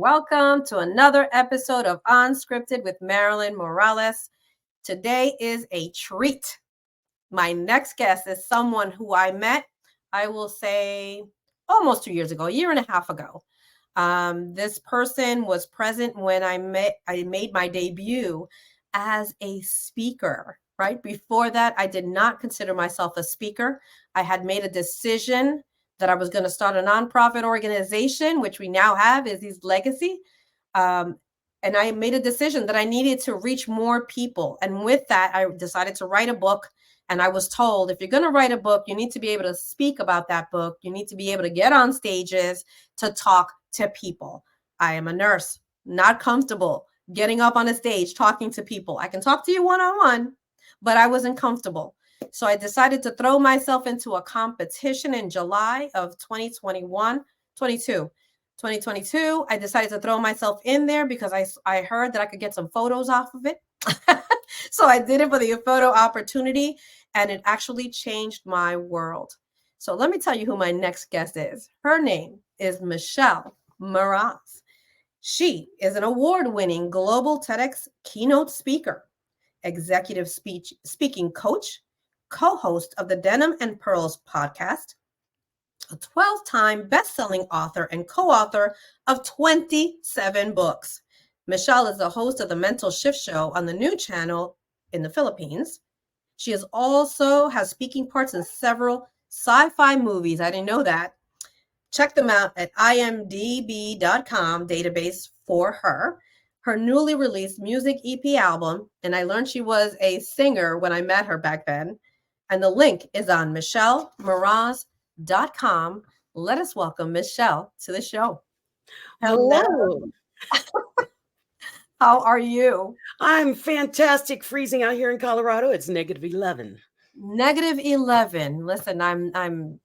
welcome to another episode of Unscripted with Marilyn Morales. Today is a treat. My next guest is someone who I met, I will say, almost 2 years ago, a year and a half ago. This person was present when I made my debut as a speaker, right? Before that, I did not consider myself a speaker. I had made a decision that I was going to start a nonprofit organization, which we now have, is His Legacy. And I made a decision that I needed to reach more people. And with that, I decided to write a book. And I was told, if you're going to write a book, you need to be able to speak about that book. You need to be able to get on stages to talk to people. I am a nurse, not comfortable getting up on a stage, talking to people. I can talk to you one-on-one, but I wasn't comfortable. So I decided to throw myself into a competition in July of 2022. I decided to throw myself in there because I heard that I could get some photos off of it. So I did it for the photo opportunity, and it actually changed my world. So let me tell you who my next guest is. Her name is Michelle Mras. She is an award-winning Global TEDx Keynote Speaker, executive speaking coach, co-host of the Denim Pearls podcast, a 12-time best-selling author and co-author of 27 books. Michelle is the host of the MentalShift show on the new channel in the Philippines. She is also has speaking parts in several SyFy movies. I didn't know that. Check them out at imdb.com database for her. Her newly released music EP album, and I learned she was a singer when I met her back then. And the link is on michellemras.com. Let us welcome Michelle to the show. Hello. How are you? I'm fantastic. Freezing out here in Colorado. It's -11. -11. Listen, I'm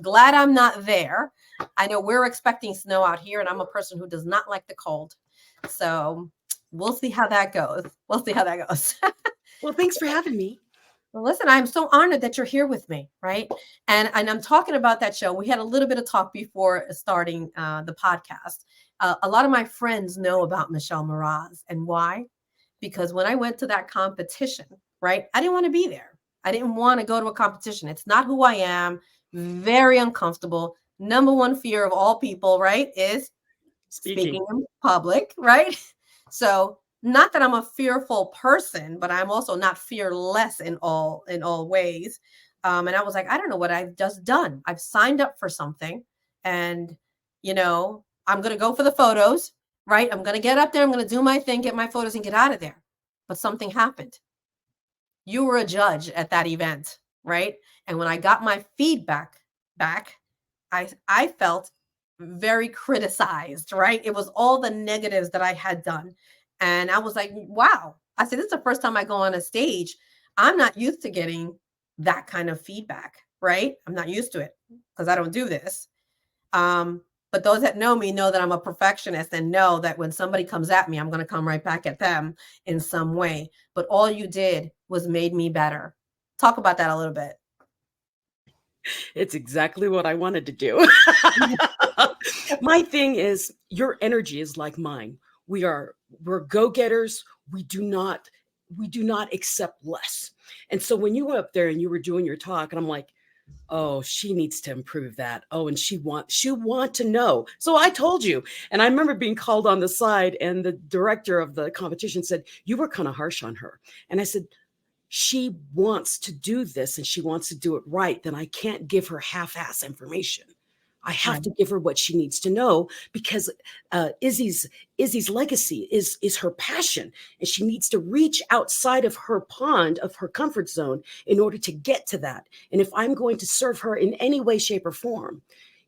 glad I'm not there. I know we're expecting snow out here, and I'm a person who does not like the cold. So we'll see how that goes. Well, Thanks for having me. Well, listen, I'm so honored that you're here with me, right? And I'm talking about that show. We had a little bit of talk before starting the podcast. A lot of my friends know about Michelle Mras. And why? Because when I went to that competition, right, I didn't want to be there. I didn't want to go to a competition. It's not who I am. Very uncomfortable. Number one fear of all people, right, is speaking in public, right? So not that I'm a fearful person, but I'm also not fearless in all ways. And I was like, I don't know what I've just done. I've signed up for something, and I'm going to go for the photos, right? I'm going to get up there. I'm going to do my thing, get my photos, and get out of there. But something happened. You were a judge at that event, right? And when I got my feedback back, I felt very criticized, right? It was all the negatives that I had done. And I was like, wow. I said, this is the first time I go on a stage. I'm not used to getting that kind of feedback, right? I'm not used to it because I don't do this. But those that know me know that I'm a perfectionist and know that when somebody comes at me, I'm going to come right back at them in some way. But all you did was made me better. Talk about that a little bit. It's exactly what I wanted to do. My thing is, your energy is like mine. We're go-getters. We do not accept less. And so when you went up there and you were doing your talk, and I'm like, oh, she needs to improve that. Oh, and she want to know. So I told you. And I remember being called on the side, and the director of the competition said, you were kind of harsh on her. And I said, she wants to do this and she wants to do it right. Then I can't give her half-ass information. I have to give her what she needs to know, because Izzy's legacy is her passion, and she needs to reach outside of her pond, of her comfort zone, in order to get to that. And if I'm going to serve her in any way, shape, or form,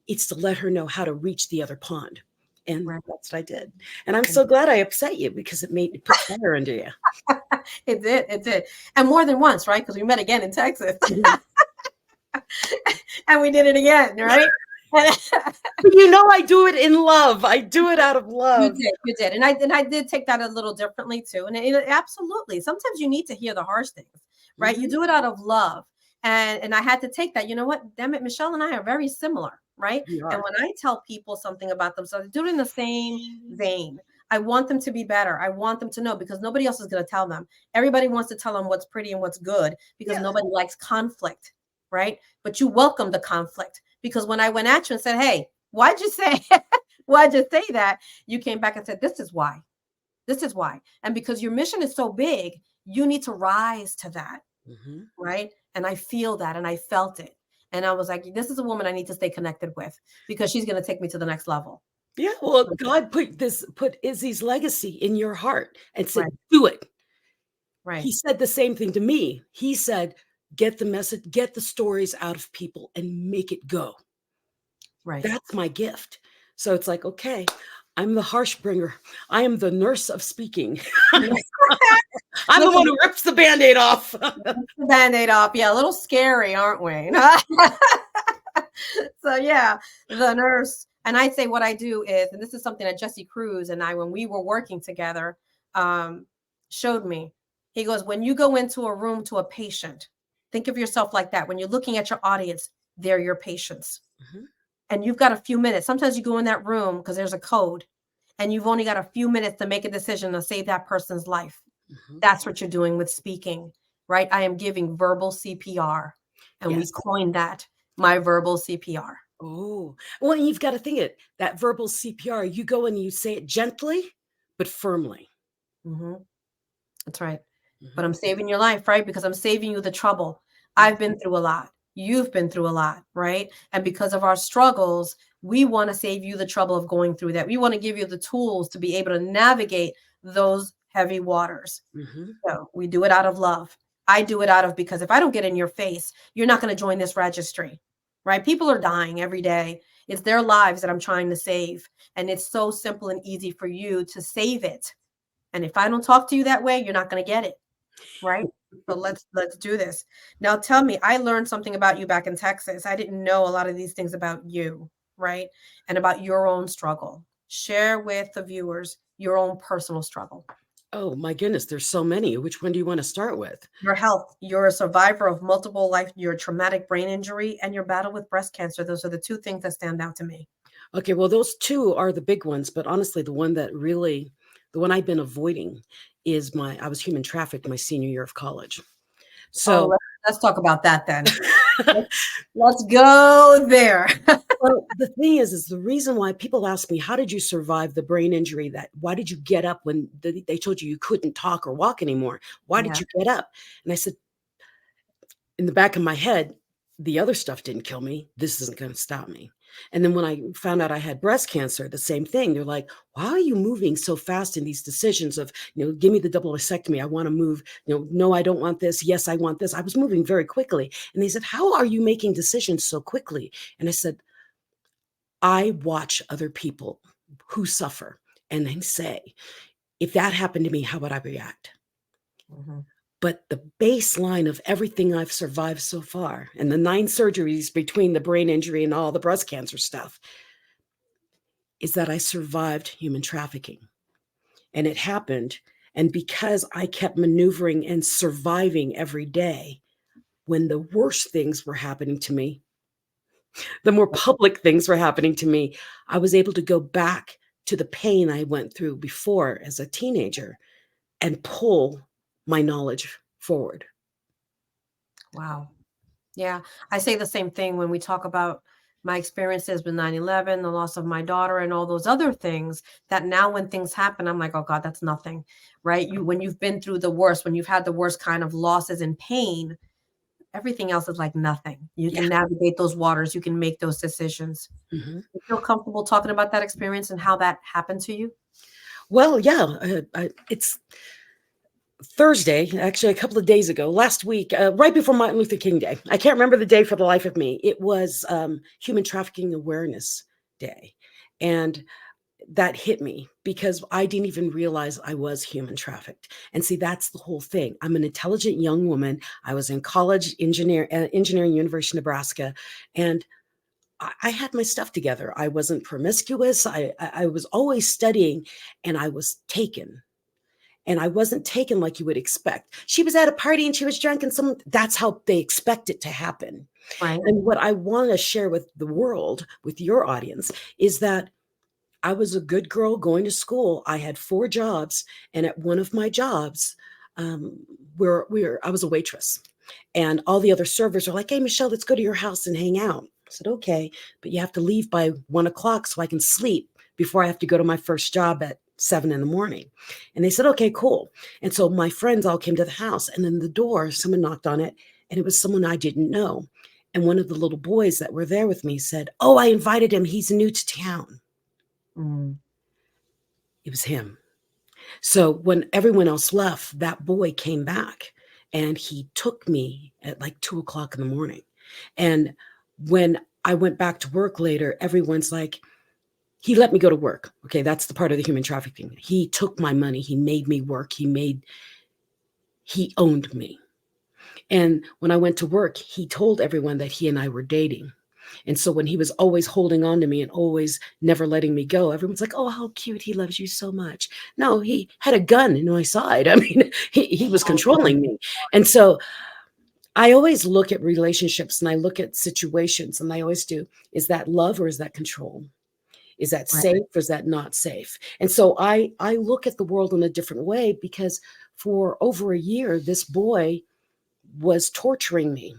it's to let her know how to reach the other pond. And that's what I did. And I'm so glad I upset you, because it put fire under you. It did. And more than once, right? Because we met again in Texas. And we did it again, right? I do it in love. I do it out of love. You did. And I did take that a little differently too. And absolutely, sometimes you need to hear the harsh things, right? You do it out of love. And I had to take that. You know what? Damn it, Michelle and I are very similar, right? We And are. when I tell people something about themselves, do it in the same vein. I want them to be better. I want them to know, because nobody else is going to tell them. Everybody wants to tell them what's pretty and what's good, because Yeah. nobody likes conflict, right? But you welcome the conflict, because when I went at you and said, hey, why'd you say, why'd you say that? You came back and said, this is why. This is why. And because your mission is so big, you need to rise to that, Mhm. right? And I feel that, and I felt it. And I was like, this is a woman I need to stay connected with, because she's going to take me to the next level. Yeah, well, God put Izzy's legacy in your heart and said, Right, "Do it." right, He said the same thing to me. He said, "Get the message, get the stories out of people and make it go." right. That's my gift. So it's like, okay, I'm the harsh bringer. I am the nurse of speaking. I'm the one Listen, who rips the Band-Aid off. the Band-Aid off. Yeah, a little scary, aren't we? So yeah, the nurse. And I say what I do is, and this is something that Jesse Cruz and I, when we were working together, um, showed me. He goes, when you go into a room to a patient, think of yourself like that. When you're looking at your audience, they're your patients. Mhm, And you've got a few minutes. Sometimes you go in that room because there's a code, and you've only got a few minutes to make a decision to save that person's life. mhm. That's what you're doing with speaking, right? I am giving verbal CPR, and we Yes. coined that my verbal CPR. Oh, well, you've got to think it. That verbal CPR, you go and you say it gently, but firmly. Hmm. That's right. But Mhm, I'm saving your life, right? Because I'm saving you the trouble. mhm, I've been through a lot. You've been through a lot, right? And because of our struggles, we want to save you the trouble of going through that. We want to give you the tools to be able to navigate those heavy waters. mhm. So we do it out of love. I do it out of, because if I don't get in your face, you're not going to join this registry, right? People are dying every day. It's their lives that I'm trying to save. And it's so simple and easy for you to save it. And if I don't talk to you that way, you're not going to get it, right? So let's do this. Now tell me, I learned something about you back in Texas. I didn't know a lot of these things about you, right? And about your own struggle. Share with the viewers your own personal struggle. Oh my goodness, there's so many. Which one do you want to start with? Your health. You're a survivor of multiple life, your traumatic brain injury, and your battle with breast cancer. Those are the two things that stand out to me. Okay, well, those two are the big ones, but honestly, the one I've been avoiding is I was human trafficked my senior year of college. Oh, So, let's talk about that then. Let's, let's go there. well, the thing is the reason why people ask me, how did you survive the brain injury? Why did you get up when they told you couldn't talk or walk anymore? Why did Yeah. you get up? And I said, in the back of my head, the other stuff didn't kill me. This isn't going to stop me. And then when I found out I had breast cancer, the same thing. They're like, why are you moving so fast in these decisions of, give me the double mastectomy. I want to move, no, I don't want this. Yes, I want this. I was moving very quickly. And they said, how are you making decisions so quickly? And I said, I watch other people who suffer and then say, if that happened to me, how would I react? Mhm. But the baseline of everything I've survived so far, and the 9 surgeries between the brain injury and all the breast cancer stuff, is that I survived human trafficking. And it happened. And because I kept maneuvering and surviving every day, when the worst things were happening to me, the more public things were happening to me, I was able to go back to the pain I went through before as a teenager and pull my knowledge forward. Wow. Yeah, I say the same thing when we talk about my experiences with 9/11, the loss of my daughter, and all those other things, that now when things happen, I'm like, oh God, that's nothing, right? When you've been through the worst, when you've had the worst kind of losses and pain, everything else is like nothing. You Yeah. can navigate those waters, you can make those decisions. Mhm. You feel comfortable talking about that experience and how that happened to you? Well, yeah, it's Thursday, actually a couple of days ago, last week, right before Martin Luther King Day. I can't remember the day for the life of me. It was Human Trafficking Awareness Day. And that hit me because I didn't even realize I was human trafficked. And see, that's the whole thing. I'm an intelligent young woman. I was in college, engineering, University of Nebraska, and I had my stuff together. I wasn't promiscuous. I was always studying, and I was taken. And I wasn't taken like you would expect. She was at a party and she was drunk, and that's how they expect it to happen. Right. And what I want to share with the world, with your audience, is that I was a good girl going to school. I had 4 jobs, and at one of my jobs, I was a waitress, and all the other servers are like, "Hey, Michelle, let's go to your house and hang out." I said, "Okay, but you have to leave by 1 o'clock so I can sleep before I have to go to my first job at 7 in the morning." And they said, "Okay, cool." And so my friends all came to the house, and then the door, someone knocked on it, and it was someone I didn't know. And one of the little boys that were there with me said, "Oh, I invited him. He's new to town." Mm. It was him. So when everyone else left, that boy came back and he took me at like 2 o'clock in the morning. And when I went back to work later, everyone's like, he let me go to work. Okay, that's the part of the human trafficking. He took my money. He made me work. He owned me. And when I went to work, he told everyone that he and I were dating. And so when he was always holding on to me and always never letting me go, everyone's like, "Oh, how cute. He loves you so much." No, he had a gun in my side. I mean, he was controlling me. And so I always look at relationships and I look at situations, and I always do, is that love or is that control? Is that Right. safe or is that not safe? And so I look at the world in a different way, because for over a year, this boy was torturing me.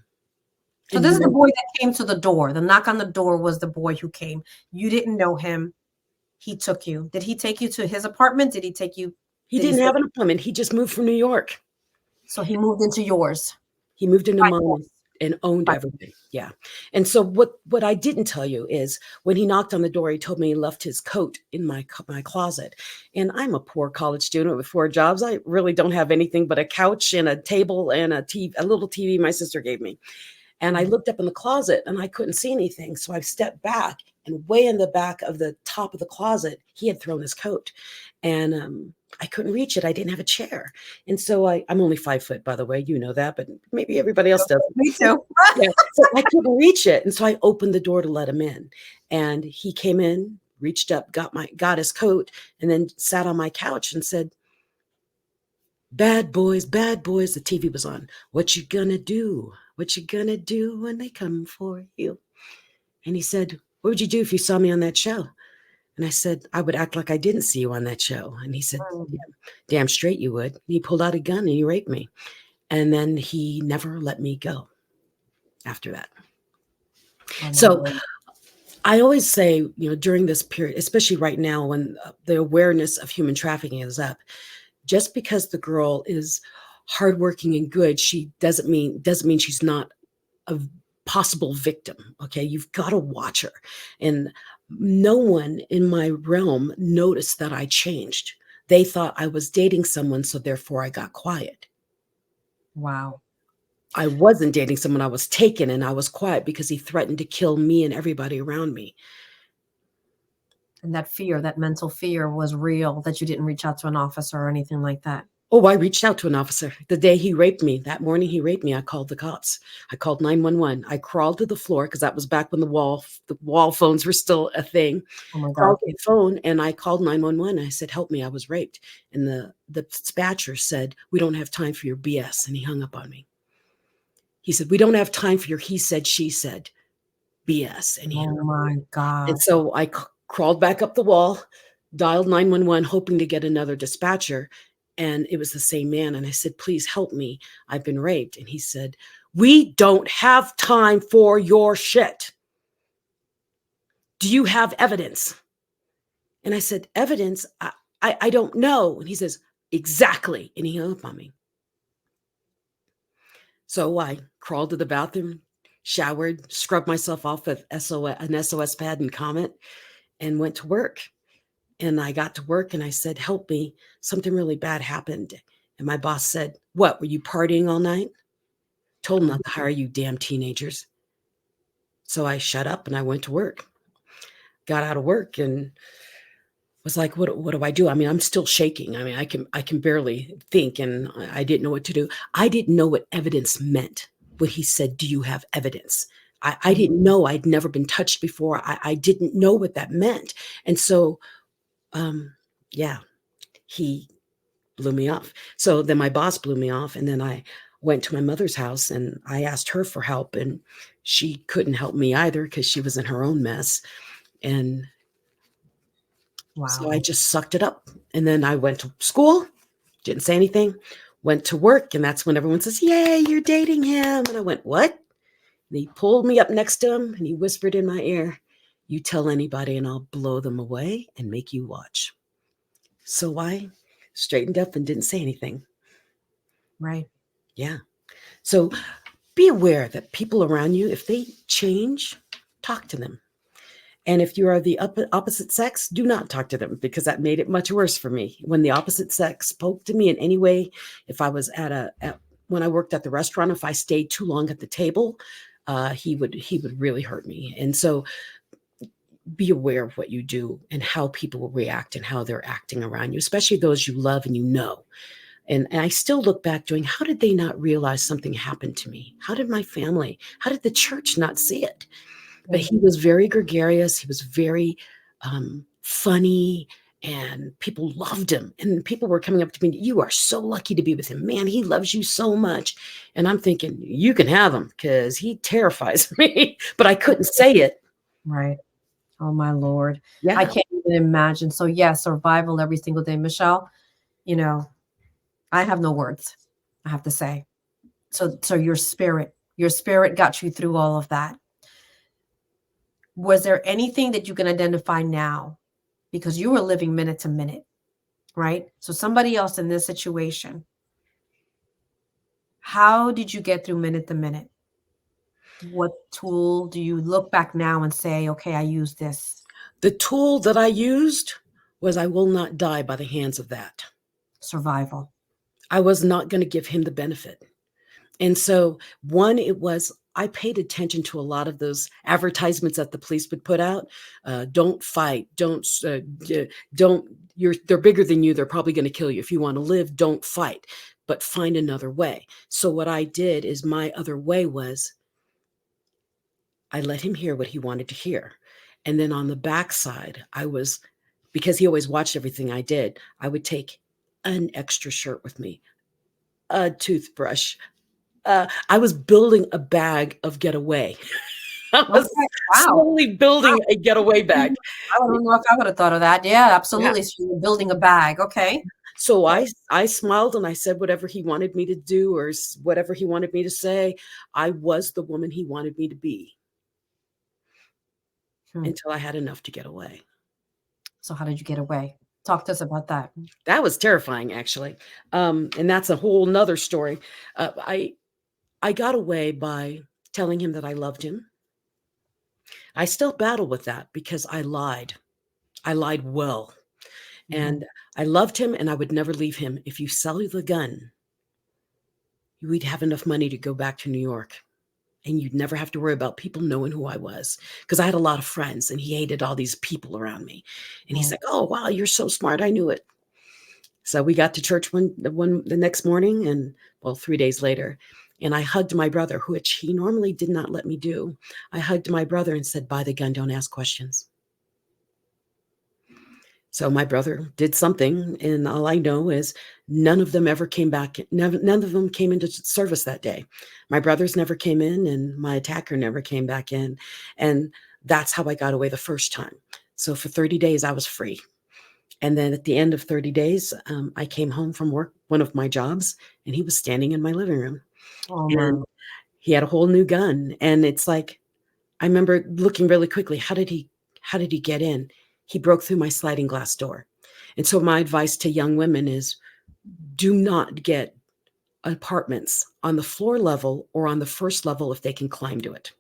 So this is the boy that came to the door. The knock on the door was the boy who came. You didn't know him. He took you. Did he take you to his apartment? Did he take you? He Did he didn't say? have an appointment. He just moved from New York. So he moved into yours. He moved into By mine force. and owned By- everything. Yeah. And so what I didn't tell you is when he knocked on the door, he told me he left his coat in my closet. And I'm a poor college student with 4 jobs. I really don't have anything but a couch and a table and a little TV my sister gave me. And I looked up in the closet and I couldn't see anything. So I stepped back, and way in the back of the top of the closet, he had thrown his coat. And I couldn't reach it. I didn't have a chair. And so I'm only 5 foot, by the way, you know that, but maybe everybody else doesn't. Me too. Yeah. So I couldn't reach it. And so I opened the door to let him in. And he came in, reached up, got his coat, and then sat on my couch and said, bad boys, the TV was on. "What you gonna do? What you gonna do when they come for you?" And he said, "What would you do if you saw me on that show?" And I said, "I would act like I didn't see you on that show." And he said, Mm. damn straight you would." And he pulled out a gun and he raped me. And then he never let me go after that. Oh, my So goodness. I always say, during this period, especially right now when the awareness of human trafficking is up, just because the girl is hardworking and good, she doesn't mean she's not a possible victim. Okay, you've got to watch her. And no one in my realm noticed that I changed. They thought I was dating someone, so therefore I got quiet. Wow. I wasn't dating someone. I was taken, and I was quiet because he threatened to kill me and everybody around me. And that fear, that mental fear was real, that you didn't reach out to an officer or anything like that. Oh, I reached out to an officer. The day he raped me, that morning he raped me, I called the cops. I called 911. I crawled to the floor, because that was back when the wall phones were still a thing. Oh my God. Called the phone and I called 911. I said, "Help me, I was raped." And the dispatcher said, "We don't have time for your BS." And he hung up on me. He said, "We don't have time for your he said, she said BS." And he hung Oh up on me. my God. And so I crawled back up the wall, dialed 911, hoping to get another dispatcher. And it was the same man. And I said, "Please help me. I've been raped." And he said, "We don't have time for your shit. Do you have evidence?" And I said, "Evidence? I don't know." And he says, "Exactly." And he hung up on me. So I crawled to the bathroom, showered, scrubbed myself off with an SOS pad and Comet, and went to work. And I got to work and I said, "Help me. Something really bad happened." And my boss said, "What, were you partying all night?" Told him not to hire you damn teenagers. So I shut up and I went to work. Got out of work and was like, what do I do? I mean, I'm still shaking. I mean, I can barely think, and I didn't know what to do. I didn't know what evidence meant. When he said, "Do you have evidence?" I didn't know. I'd never been touched before. I didn't know what that meant. And so, yeah, he blew me off. So then my boss blew me off, and then I went to my mother's house and I asked her for help, and she couldn't help me either because she was in her own mess. And so I Wow. just sucked it up. And then I went to school, didn't say anything, went to work, and that's when everyone says, "Yay, you're dating him." And I went, "What?" And he pulled me up next to him and he whispered in my ear, "You tell anybody and I'll blow them away and make you watch." So I straightened up and didn't say anything. Right. Yeah. So be aware that people around you, if they change, talk to them. And if you are the opposite sex, do not talk to them, because that made it much worse for me. When the opposite sex spoke to me in any way, if I was when I worked at the restaurant, if I stayed too long at the table, he would really hurt me. And so be aware of what you do and how people will react and how they're acting around you, especially those you love and you know. And I still look back doing, how did they not realize something happened to me? How did my family, how did the church not see it? But he was very gregarious. He was very funny, and people loved him. And people were coming up to me, "You are so lucky to be with him. Man, he loves you so much." And I'm thinking, you can have him because he terrifies me. But I couldn't say it. Right. Oh my Lord. I Yeah. can't even imagine. So yeah, survival every single day. Michelle, you know, I have no words, I have to say. So your spirit got you through all of that. Was there anything that you can identify now? Because you were living minute to minute, right? So somebody else in this situation, how did you get through minute to minute? What tool do you look back now and say, okay, I use this? The tool that I used was, I will not die by the hands of that. Survival. I was not going to give him the benefit. And so, one, it was, I paid attention to a lot of those advertisements that the police would put out. Don't fight. Don't, they're bigger than you. They're probably going to kill you. If you want to live, don't fight, but find another way. So what I did is, my other way was, I let him hear what he wanted to hear. And then on the backside, because he always watched everything I did, I would take an extra shirt with me, a toothbrush. I was building a bag of getaway. I was Okay. Wow. slowly building a getaway bag. I don't know if I would have thought of that. Yeah, Yeah. absolutely. So you're building a bag. Okay. So Yeah. I smiled and I said whatever he wanted me to do, or whatever he wanted me to say. I was the woman he wanted me to be, Hmm. until I had enough to get away. So how did you get away? Talk to us about that. That was terrifying, actually. And that's a whole nother story. I got away by telling him that I loved him. I still battle with that because I lied. I lied well. And I loved him, and I would never leave him. If you sell the gun, we'd have enough money to go back to New York, and you'd never have to worry about people knowing who I was, because I had a lot of friends, and he hated all these people around me. And he's like, "Oh, wow, you're so smart. I knew it." So we got to church the next morning, and 3 days later, and I hugged my brother, which he normally did not let me do. I hugged my brother and said, "Buy the gun, don't ask questions." So my brother did something, and all I know is none of them ever came back. None of them came into service that day. My brothers never came in, and my attacker never came back in. And that's how I got away the first time. So for 30 days, I was free. And then at the end of 30 days, I came home from work, one of my jobs, and he was standing in my living room. Oh And my. he had a whole new gun. And it's like, I remember looking really quickly, how did he get in? He broke through my sliding glass door. And so my advice to young women is, do not get apartments on the floor level or on the first level if they can climb to it.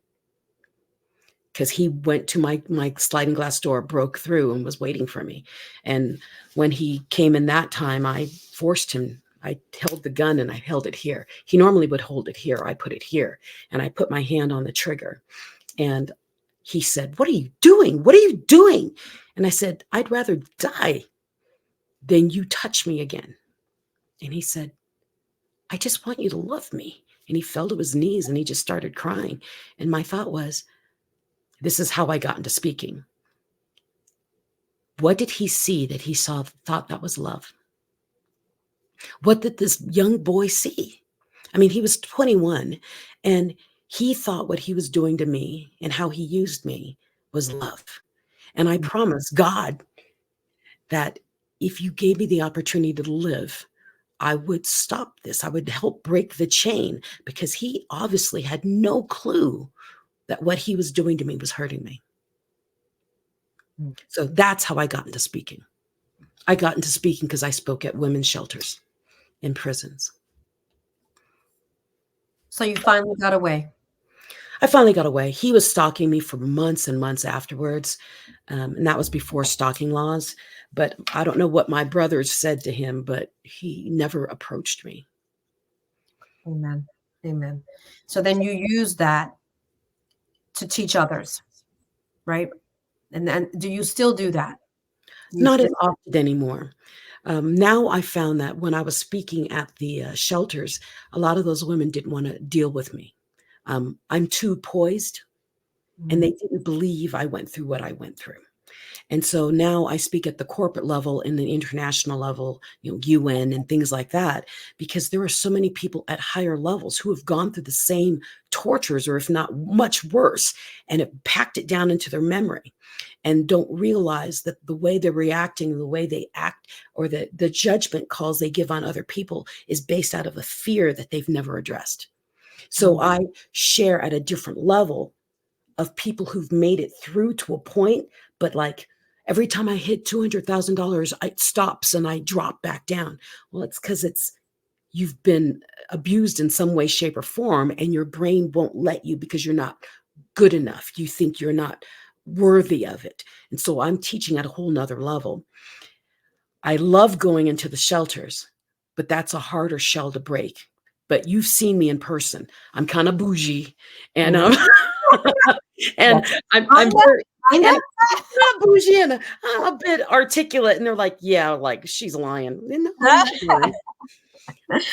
Because he went to my sliding glass door, broke through, and was waiting for me. And when he came in that time, I forced him. I held the gun and I held it here. He normally would hold it here. I put it here, and I put my hand on the trigger. And he said, "What are you doing? What are you doing?" And I said, "I'd rather die than you touch me again." And he said, "I just want you to love me." And he fell to his knees and he just started crying. And my thought was, this is how I got into speaking. What did he see that he thought that was love? What did this young boy see? I mean, he was 21, and he thought what he was doing to me and how he used me was love. And I promised God that if you gave me the opportunity to live, I would stop this. I would help break the chain, because he obviously had no clue that what he was doing to me was hurting me. So that's how I got into speaking. I got into speaking because I spoke at women's shelters in prisons. So you finally got away. I finally got away. He was stalking me for months and months afterwards. And that was before stalking laws. But I don't know what my brothers said to him, but he never approached me. Amen. Amen. So then you use that to teach others, right? And then do you still do that? Not as often anymore. Now I found that when I was speaking at the shelters, a lot of those women didn't want to deal with me. I'm too poised, and they didn't believe I went through what I went through. And so now I speak at the corporate level and the international level, UN and things like that, because there are so many people at higher levels who have gone through the same tortures, or if not much worse, and have packed it down into their memory, and don't realize that the way they're reacting, the way they act, or the judgment calls they give on other people is based out of a fear that they've never addressed. So I share at a different level of people who've made it through to a point, but like every time I hit $200,000, it stops and I drop back down. Well, it's because you've been abused in some way, shape, or form, and your brain won't let you because you're not good enough. You think you're not worthy of it. And so I'm teaching at a whole nother level. I love going into the shelters, but that's a harder shell to break. But you've seen me in person. I'm kind of bougie, and and I'm very and not bougie, and I'm a bit articulate. And they're like, "Yeah, like she's lying." No, I'm not lying.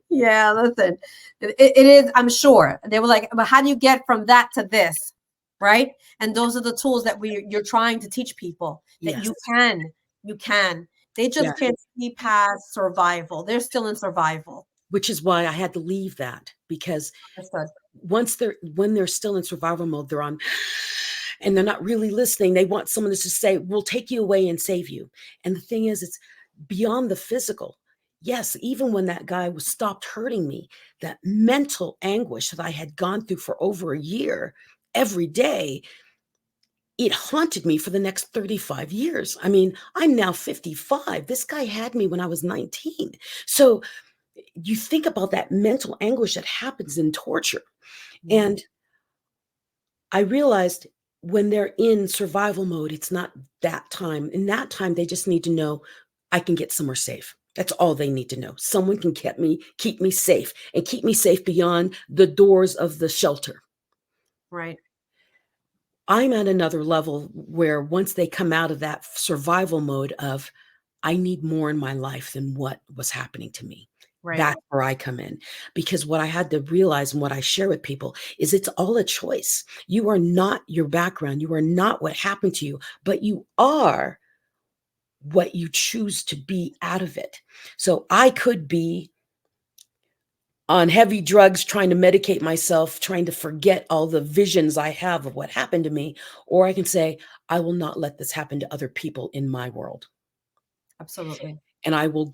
Yeah, listen, it is. I'm sure they were like, "But how do you get from that to this?" Right? And those are the tools that you're trying to teach people that Yes. you can. They just can't see past survival. They're still in survival. Which is why I had to leave that, because Understood. when they're still in survival mode, they're on, and they're not really listening. They want someone to just say, "We'll take you away and save you." And the thing is, it's beyond the physical. Yes, even when that guy was stopped hurting me, that mental anguish that I had gone through for over a year, every day, it haunted me for the next 35 years. I mean, I'm now 55. This guy had me when I was 19. So you think about that mental anguish that happens in torture. And I realized when they're in survival mode, it's not that time. In that time, they just need to know I can get somewhere safe. That's all they need to know. Someone can keep me safe, and keep me safe beyond the doors of the shelter. Right. I'm at another level where once they come out of that survival mode of, I need more in my life than what was happening to me. Right. That's where I come in, because what I had to realize, and what I share with people, is it's all a choice. You are not your background. You are not what happened to you, but you are what you choose to be out of it. So I could be on heavy drugs, trying to medicate myself, trying to forget all the visions I have of what happened to me. Or I can say, I will not let this happen to other people in my world. Absolutely. And I will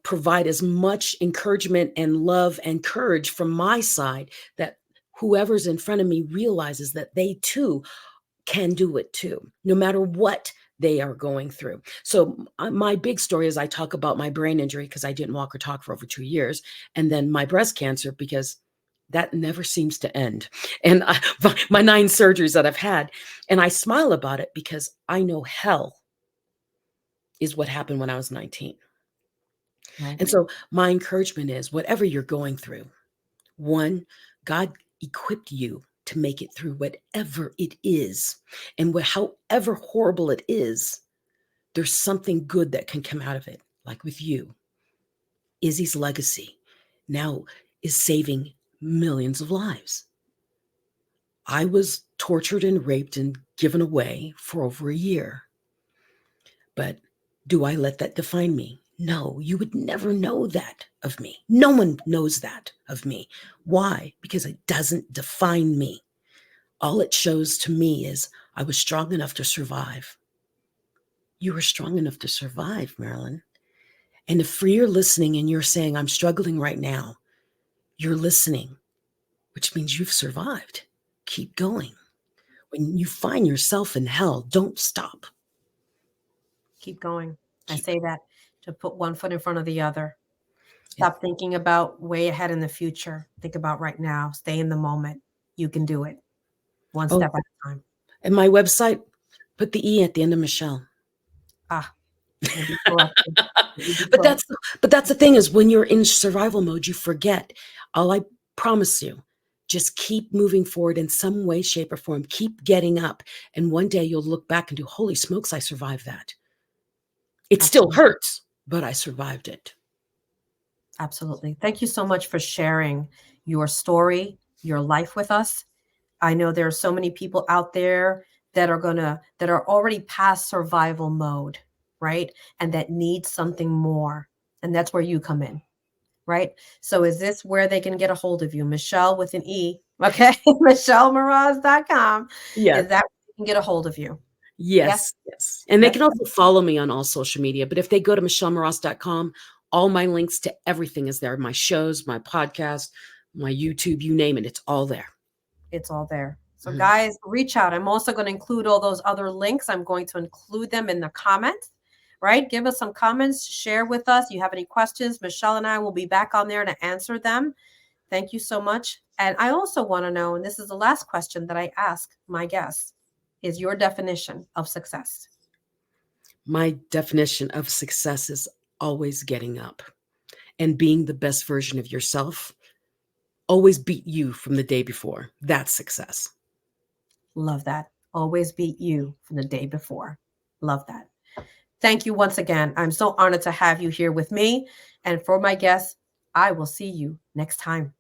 provide as much encouragement and love and courage from my side, that whoever's in front of me realizes that they too can do it too, no matter what they are going through. So my big story is I talk about my brain injury, because I didn't walk or talk for over 2 years, and then my breast cancer, because that never seems to end, and my 9 surgeries that I've had. And I smile about it because I know hell is what happened when I was 19. Right. And so my encouragement is, whatever you're going through, one, God equipped you to make it through whatever it is. And however horrible it is, there's something good that can come out of it. Like with you, Izzy's legacy now is saving millions of lives. I was tortured and raped and given away for over a year. But do I let that define me? No, you would never know that of me. No one knows that of me. Why? Because it doesn't define me. All it shows to me is I was strong enough to survive. You were strong enough to survive, Marilyn. And if you're listening and you're saying, I'm struggling right now, you're listening, which means you've survived. Keep going. When you find yourself in hell, don't stop. Keep going. I say that to put one foot in front of the other. Stop thinking about way ahead in the future. Think about right now. Stay in the moment. You can do it. One step at a time. And my website, put the E at the end of Michelle. But that's the thing is when you're in survival mode, you forget. All I promise you, just keep moving forward in some way, shape, or form. Keep getting up. And one day you'll look back and do, holy smokes, I survived that. It still hurts, but I survived it. Absolutely. Thank you so much for sharing your story, your life with us. I know there are so many people out there that are already past survival mode, right? And that need something more. And that's where you come in, right? So is this where they can get a hold of you? Michelle with an E, okay? MichelleMras.com. Yes. Is that where they can get a hold of you? Yes. And they can also follow me on all social media. But if they go to MichelleMras.com, all my links to everything is there. My shows, my podcast, my YouTube, you name it. It's all there. It's all there. So guys, reach out. I'm also going to include all those other links. I'm going to include them in the comments, right? Give us some comments, share with us. You have any questions? Michelle and I will be back on there to answer them. Thank you so much. And I also want to know, and this is the last question that I ask my guests, is your definition of success? My definition of success is always getting up and being the best version of yourself. Always beat you from the day before. That's success. Love that. Always beat you from the day before. Love that. Thank you once again. I'm so honored to have you here with me. And for my guests, I will see you next time.